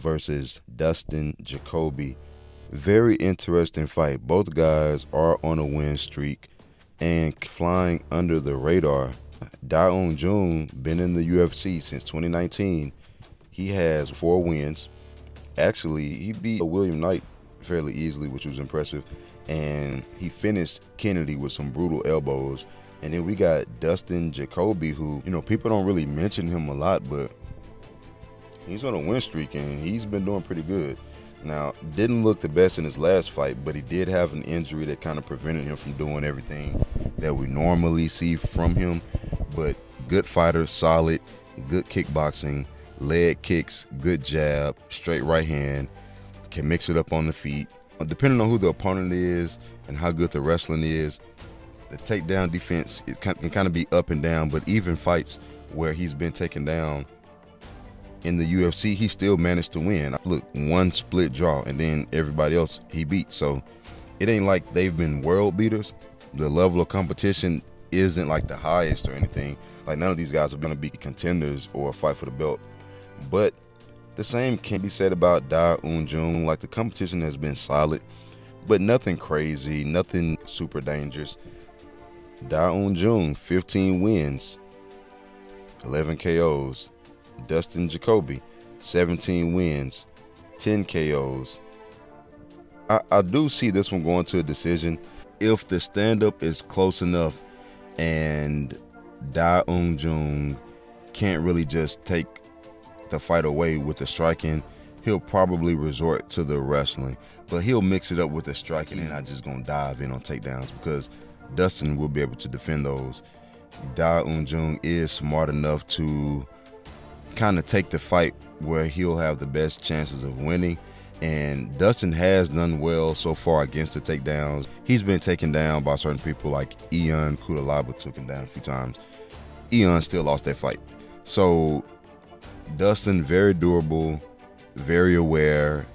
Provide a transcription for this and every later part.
versus Dustin Jacoby. Very interesting fight. Both guys are on a win streak and flying under the radar. Un Jung been in the UFC since 2019. He has 4 wins. Actually, he beat William Knight fairly easily, which was impressive. And he finished Kennedy with some brutal elbows. And then we got Dustin Jacoby, who, people don't really mention him a lot, but he's on a win streak and he's been doing pretty good. Now, didn't look the best in his last fight, but he did have an injury that kind of prevented him from doing everything that we normally see from him. But good fighter, solid, good kickboxing, leg kicks, good jab, straight right hand, can mix it up on the feet. Depending on who the opponent is and how good the wrestling is, the takedown defense can kind of be up and down, but even fights where he's been taken down in the UFC, he still managed to win. Look, 1 split draw, and then everybody else he beat. So it ain't like they've been world beaters. The level of competition isn't like the highest or anything. Like, none of these guys are going to be contenders or fight for the belt. But the same can be said about Un Jung. Like, the competition has been solid, but nothing crazy, nothing super dangerous. Un Jung, 15 wins, 11 KOs. Dustin Jacoby, 17 wins, 10 KOs. I do see this one going to a decision if the stand-up is close enough and Un Jung can't really just take the fight away with the striking. He'll probably resort to the wrestling, but he'll mix it up with the striking and not just gonna dive in on takedowns, because Dustin will be able to defend those. Un Jung is smart enough to kind of take the fight where he'll have the best chances of winning, and Dustin has done well so far against the takedowns. He's been taken down by certain people, like Ion Cutelaba took him down a few times. Ion still lost that fight. So Dustin, very durable, very aware,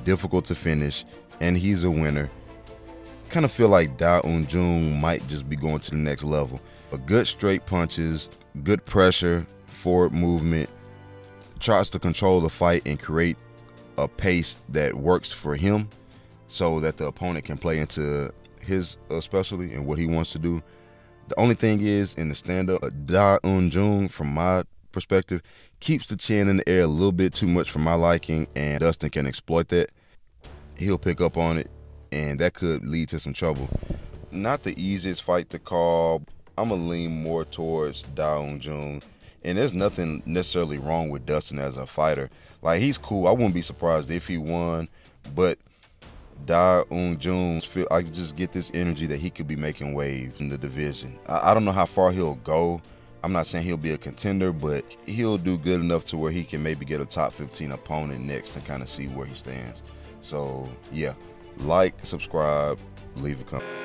difficult to finish, and he's a winner. Kind of feel like Un Jung might just be going to the next level. But good straight punches, good pressure, forward movement, tries to control the fight and create a pace that works for him so that the opponent can play into his specialty and what he wants to do. The only thing is, in the stand-up, Un Jung, from my perspective, keeps the chin in the air a little bit too much for my liking, and Dustin can exploit that. He'll pick up on it, and that could lead to some trouble. Not the easiest fight to call. I'm going to lean more towards Un Jung. And there's nothing necessarily wrong with Dustin as a fighter. Like, he's cool. I wouldn't be surprised if he won. But Un Jung, I just get this energy that he could be making waves in the division. I don't know how far he'll go. I'm not saying he'll be a contender, but he'll do good enough to where he can maybe get a top 15 opponent next and kind of see where he stands. So, yeah, like, subscribe, leave a comment.